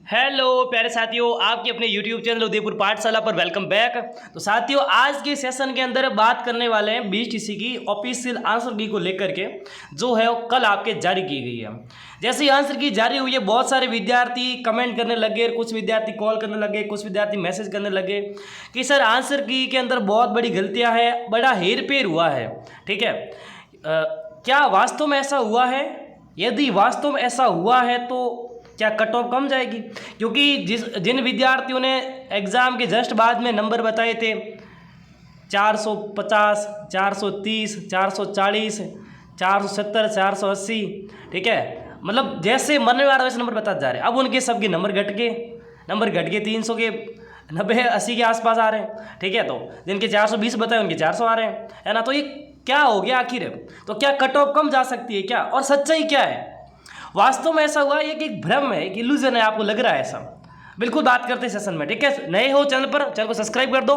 Hello प्यारे साथियों, आपके अपने YouTube चैनल उदयपुर पाठशाला पर वेलकम बैक। तो साथियों, आज के सेशन के अंदर बात करने वाले हैं बीटीसी की ऑफिशियल आंसर की को लेकर के, जो है वो कल आपके जारी की गई है। जैसे ही आंसर की जारी हुई है, बहुत सारे विद्यार्थी कमेंट करने लगे, कुछ विद्यार्थी कॉल करने लगे, कुछ विद्यार्थी मैसेज करने लगे कि सर आंसर की के अंदर बहुत बड़ी गलतियाँ हैं, बड़ा हेरफेर हुआ है। ठीक है, क्या वास्तव में ऐसा हुआ है? यदि वास्तव में ऐसा हुआ है तो क्या कट ऑफ कम जाएगी? क्योंकि जिन विद्यार्थियों ने एग्ज़ाम के जस्ट बाद में नंबर बताए थे 450, 430, 440, 470, 480, ठीक है, मतलब जैसे मन में आ रहा है वैसे नंबर बताते जा रहे हैं। अब उनके सबके नंबर घट के 300 के 90 80 के आसपास आ रहे हैं। ठीक है, तो जिनके 420 बताए उनके 400 आ रहे हैं, है ना। तो ये क्या हो गया आखिर? तो क्या कट ऑफ कम जा सकती है क्या? और सच्चाई क्या है? वास्तव में ऐसा हुआ है कि एक भ्रम है, एक इल्यूजन है, आपको लग रहा है ऐसा? बिल्कुल बात करते हैं सेशन में। ठीक है, नए हो चैनल पर, चैनल को सब्सक्राइब कर दो,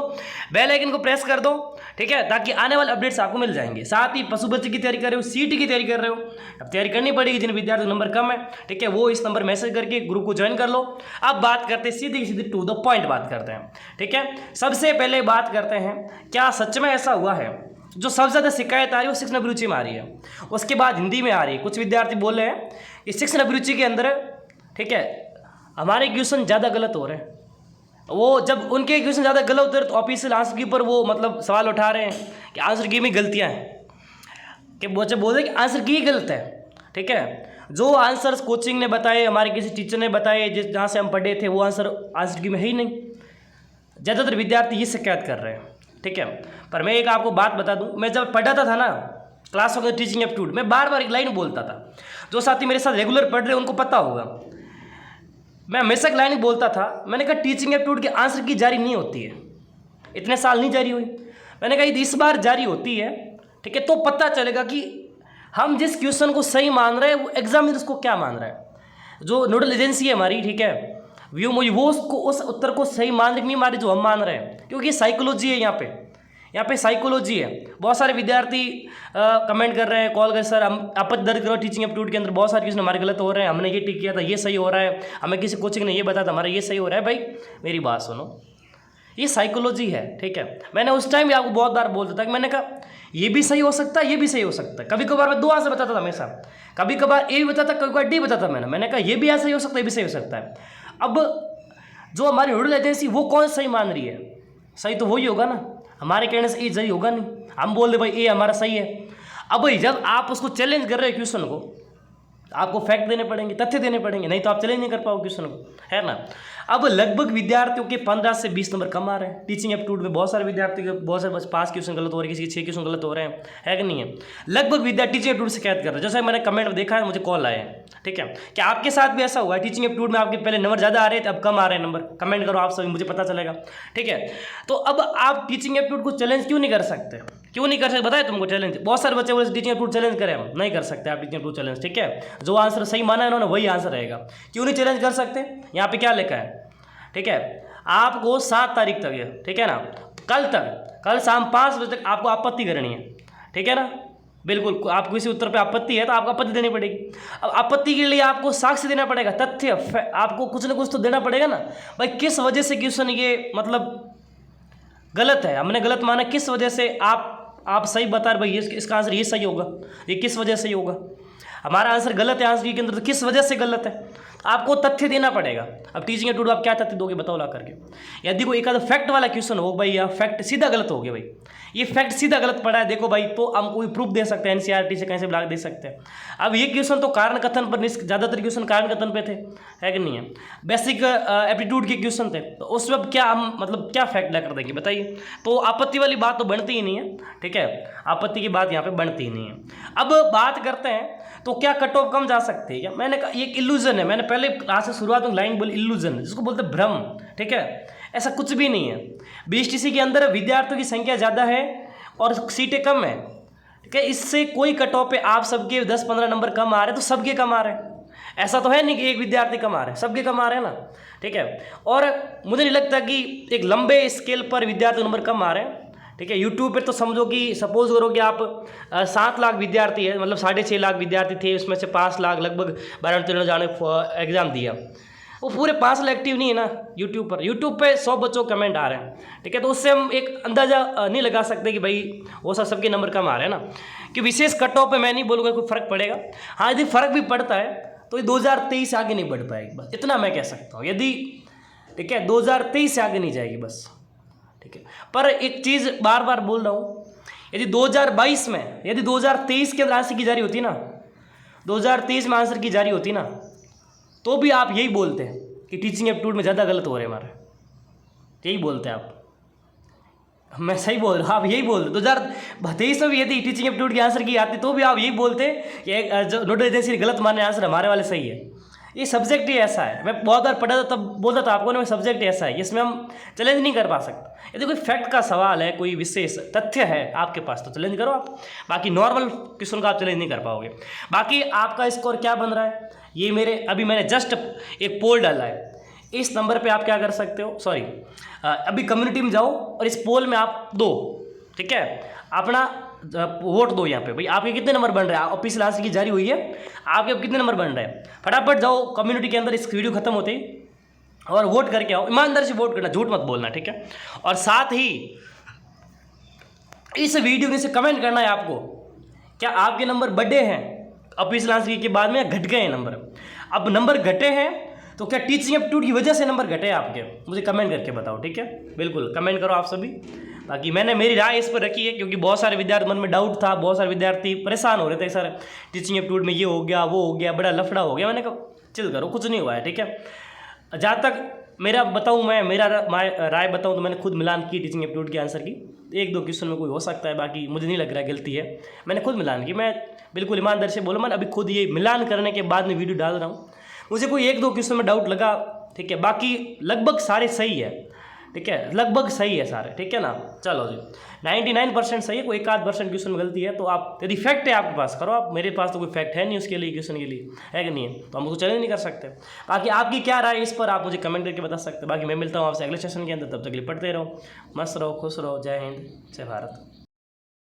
बेल आइकन को प्रेस कर दो, ठीक है, ताकि आने वाले अपडेट्स आपको मिल जाएंगे। साथ ही पशु बच्चे की तैयारी कर रहे हो, सीटी की तैयारी कर रहे हो, अब तैयारी करनी पड़ेगी। जिन विद्यार्थियों का नंबर कम है, ठीक है, वो इस नंबर मैसेज करके ग्रुप को ज्वाइन कर लो। अब बात करते हैं सीधी टू द पॉइंट बात करते हैं। ठीक है, सबसे पहले बात करते हैं, क्या सच में ऐसा हुआ है? जो सबसे ज़्यादा शिकायत आ रही है वो शिक्षण अभिरुचि में आ रही है, उसके बाद हिंदी में आ रही है। कुछ विद्यार्थी बोल रहे हैं कि शिक्षण अभिरुचि के अंदर, ठीक है, हमारे क्वेश्चन ज़्यादा गलत हो रहे हैं। वो जब उनके क्वेश्चन ज़्यादा गलत होते हैं तो ऑफिशियल आंसर की पर वो मतलब सवाल उठा रहे हैं कि आंसर की में गलतियाँ हैं, कि बच्चे बोल रहे हैं कि आंसर की ही गलत है। ठीक है, जो आंसर्स कोचिंग ने बताए, हमारे किसी टीचर ने बताए, जिस जहाँ से हम पढ़े थे, वो आंसर की में है ही नहीं। ज़्यादातर विद्यार्थी ये शिकायत कर रहे हैं। ठीक है, पर मैं एक आपको बात बता दूं, मैं जब पढ़ाता था ना क्लास ऑफ टीचिंग एप्टीट्यूड, मैं बार बार एक लाइन बोलता था। जो साथी मेरे साथ रेगुलर पढ़ रहे हैं उनको पता होगा, मैं हमेशा एक लाइन बोलता था। मैंने कहा टीचिंग एप्टीट्यूड के आंसर की जारी नहीं होती है, इतने साल नहीं जारी हुई। मैंने कहा यदि इस बार जारी होती है, ठीक है, तो पता चलेगा कि हम जिस क्वेश्चन को सही मान रहे हैं वो एग्जामिनर उसको क्या मान रहा है। जो नोडल एजेंसी है हमारी, ठीक है, वो उसको उस उत्तर को सही मान रही नहीं मान रही जो हम मान रहे हैं, क्योंकि साइकोलॉजी है यहाँ पे साइकोलॉजी है। बहुत सारे विद्यार्थी कमेंट कर रहे हैं, कॉल कर, सर हम आपत्ति दर्ज करो, टीचिंग एप्टीट्यूड के अंदर बहुत सारे क्वेश्चन हमारे गलत हो रहे हैं, हमने ये टिक किया था ये सही हो रहा है, हमें किसी कोचिंग ने ये बताया था हमारा ये सही हो रहा है। भाई मेरी बात सुनो, ये साइकोलॉजी है। ठीक है, मैंने उस टाइम भी आपको बहुत बार बोलता था कि मैंने कहा ये भी सही हो सकता है, ये भी सही हो सकता है। कभी कभार मैं 2 आंसर बताता था हमेशा, कभी कभार ए भी बताता, कभी कभार डी बताता। मैंने कहा ये भी ऐसा ही हो सकता है, ये भी सही हो सकता है। अब जो हमारी नोडल एजेंसी वो कौन सही मान रही है? सही तो वही होगा ना, हमारे कहने से ए सही होगा नहीं। हम बोल दे भाई ए हमारा सही है। अब भाई जब आप उसको चैलेंज कर रहे हो क्वेश्चन को, आपको फैक्ट देने पड़ेंगे, तथ्य देने पड़ेंगे, नहीं तो आप चैलेंज नहीं कर पाओगे क्वेश्चन को, है ना। अब लगभग विद्यार्थियों के 15 से 20 नंबर कम आ रहे हैं टीचिंग एप्टीट्यूड में। बहुत सारे विद्यार्थी के बहुत सारे 5 क्वेश्चन गलत हो रहे हैं, किसी के 6 क्वेश्चन गलत हो रहे हैं, है कि नहीं है। लगभग विद्यार्थी टीचिंग एप्टीट्यूड शिकायत कर रहे हैं। जैसे मैंने कमेंट में देखा है, मुझे कॉल आए हैं। ठीक है, क्या आपके साथ भी ऐसा हुआ है? टीचिंग एप्टीट्यूड में आपके पहले नंबर ज़्यादा आ रहे थे, अब कम आ रहे हैं नंबर? कमेंट करो आप सभी, मुझे पता चलेगा। ठीक है, तो अब आप टीचिंग एप्टीट्यूड को चैलेंज क्यों नहीं कर सकते? क्यों नहीं कर सकते बताए तुमको चैलेंज? बहुत सारे बच्चे बोले टीचिंग एप्टीट्यूड चैलेंज करें, हम नहीं कर सकते आप टीचिंग एप्टीट्यूड चैलेंज। ठीक है, जो आंसर सही माना है उन्होंने वही आंसर रहेगा। क्यों नहीं चैलेंज कर सकते? यहाँ पे क्या लिखा है? ठीक है, आपको 7 तारीख तक है, ठीक है ना, कल शाम 5 बजे तक आपको आपत्ति करनी है। ठीक है ना, बिल्कुल। आपको किसी उत्तर पे आपत्ति है तो आपको आपत्ति देनी पड़ेगी। अब आपत्ति के लिए आपको साक्ष्य देना पड़ेगा, तथ्य, आपको कुछ ना कुछ तो देना पड़ेगा ना। भाई किस वजह से क्वेश्चन ये मतलब गलत है, हमने गलत माना, किस वजह से आप सही बता रहे भाई इसका आंसर ये सही होगा, ये किस वजह से होगा? हमारा आंसर गलत है आंसर के अंदर, तो किस वजह से गलत है? आपको तथ्य देना पड़ेगा। अब टीचिंग एप्टीट्यूड आप क्या तथ्य दोगे बताओ ला करके? यदि कोई एक आधा फैक्ट वाला क्वेश्चन हो, भाई यह फैक्ट सीधा गलत हो गया, भाई ये फैक्ट सीधा गलत पड़ा है देखो भाई, तो हम कोई प्रूफ दे सकते हैं, एनसीईआरटी से कहीं से ब्लॉक दे सकते हैं। अब ये क्वेश्चन तो कारण कथन पर, ज़्यादातर क्वेश्चन कारण कथन पे थे, है कि नहीं है। बेसिक एप्टीट्यूड के क्वेश्चन थे, तो उस वक्त क्या हम मतलब क्या फैक्ट ला कर देंगे बताइए? तो आपत्ति वाली बात तो बनती ही नहीं है। ठीक है, आपत्ति की बात यहाँ पे बनती ही नहीं है। अब बात करते हैं तो क्या कट ऑफ कम जा सकते हैं क्या? मैंने कहा ये एक इल्यूजन है, मैंने पहले क्लास से शुरुआत में लाइन बोली इल्यूजन, जिसको बोलते हैं भ्रम। ठीक है, ऐसा कुछ भी नहीं है। बीटीसी के अंदर विद्यार्थियों की संख्या ज़्यादा है और सीटें कम है। ठीक है, इससे कोई कट ऑफ पे आप सबके 10-15 नंबर कम आ रहे हैं तो सबके कम आ रहे हैं। ऐसा तो है नहीं कि एक विद्यार्थी कम आ रहे हैं, सबके कम आ रहे हैं ना। ठीक है, और मुझे नहीं लगता कि एक लंबे स्केल पर विद्यार्थी नंबर कम आ रहे हैं। ठीक है, यूट्यूब पे तो समझो कि सपोज करो कि आप 7 लाख विद्यार्थी है, मतलब 6.5 लाख विद्यार्थी थे, उसमें से 5 लाख लगभग 12-13 जाने एग्ज़ाम दिया। वो पूरे 5 लाख एक्टिव नहीं है ना यूट्यूब पे 100 बच्चों को कमेंट आ रहे हैं, ठीक है। तो उससे हम एक अंदाज़ा नहीं लगा सकते कि भाई वो सबके नंबर कम आ रहे हैं ना, कि विशेष कट ऑफ पे मैं नहीं बोलूँगा कोई फ़र्क पड़ेगा। हाँ, यदि फ़र्क भी पड़ता है तो ये 2023 आगे नहीं बढ़ पाएगी, बस इतना मैं कह सकता हूँ। यदि ठीक है 2023 से आगे नहीं जाएगी बस, ठीक है। पर एक चीज़ बार बार बोल रहा हूँ, यदि 2022 में यदि 2023 के अंदर आंसर की जारी होती ना, 2023 में आंसर की जारी होती ना, तो भी आप यही बोलते हैं कि टीचिंग एप्टीट्यूड में ज़्यादा गलत हो रहे हैं हमारे, यही बोलते हैं आप। मैं सही बोल रहा हूँ, आप यही बोलते। 2023 में भी यदि टीचिंग एप्टीट्यूड की आंसर की आती तो भी आप यही बोलते कि जो नोडल एजेंसी गलत माने आंसर हमारे वाले सही है। ये सब्जेक्ट ही ऐसा है, मैं बहुत बार पढ़ा था तब बोलता था आपको ना, सब्जेक्ट ऐसा है, इसमें हम चैलेंज नहीं कर पा सकते। यदि कोई फैक्ट का सवाल है, कोई विशेष तथ्य है आपके पास तो चैलेंज करो आप, बाकी नॉर्मल क्वेश्चन का आप चैलेंज नहीं कर पाओगे। बाकी आपका स्कोर क्या बन रहा है, ये अभी मैंने जस्ट एक पोल डाला है, इस नंबर पे आप क्या कर सकते हो, सॉरी अभी कम्युनिटी में जाओ और इस पोल में आप दो, ठीक है, अपना वोट दो यहाँ पे। भाई आपके कितने नंबर बन रहे हैं, ऑफिशियल आंसर की जारी हुई है, आपके कितने नंबर बन रहे हैं, फटाफट जाओ कम्युनिटी के अंदर इस वीडियो खत्म होते ही और वोट करके आओ। ईमानदारी से वोट करना, झूठ मत बोलना, ठीक है। और साथ ही इस वीडियो में से कमेंट करना है आपको, क्या आपके नंबर बढ़े हैं ऑफिशियल आंसर के बाद में, घट गए हैं नंबर। अब नंबर घटे हैं तो क्या टीचिंग एप्टीट्यूड की वजह से नंबर घटे आपके, मुझे कमेंट करके बताओ, ठीक है। बिल्कुल कमेंट करो आप सभी। बाकी मैंने मेरी राय इस पर रखी है क्योंकि बहुत सारे विद्यार्थी मन में डाउट था, बहुत सारे विद्यार्थी परेशान हो रहे थे, सर टीचिंग एप्टीट्यूड में ये हो गया वो हो गया, बड़ा लफड़ा हो गया। मैंने कहा चिल करो, कुछ नहीं हुआ है, ठीक है। जहाँ तक मेरा बताऊँ, मैं मेरा राय बताऊँ तो मैंने खुद मिलान की टीचिंग एप्टीट्यूड के आंसर की, 1-2 क्वेश्चन में कोई हो सकता है, बाकी मुझे नहीं लग रहा है गलती है, मैंने खुद मिलान की। मैं बिल्कुल ईमानदारी से बोला, मैं अभी खुद ये मिलान करने के बाद में वीडियो डाल रहा हूँ। मुझे कोई 1-2 क्वेश्चन में डाउट लगा, ठीक है, बाकी लगभग सारे सही है, ठीक है, लगभग सही है सारे, ठीक है ना। चलो जी 99% सही है, कोई 1-8% क्वेश्चन में गलती है तो आप, यदि फैक्ट है आपके पास करो आप, मेरे पास तो कोई फैक्ट है नहीं उसके लिए, क्वेश्चन के लिए है कि नहीं है, तो हम उसको चैलेंज नहीं कर सकते। बाकी आपकी क्या राय इस पर आप मुझे कमेंट करके बता सकते हैं। बाकी मैं मिलता हूँ आपसे अगले सेशन के अंदर, तब तक के लिए पढ़ते रहो, मस्त रहो, खुश रहो। जय हिंद, जय भारत।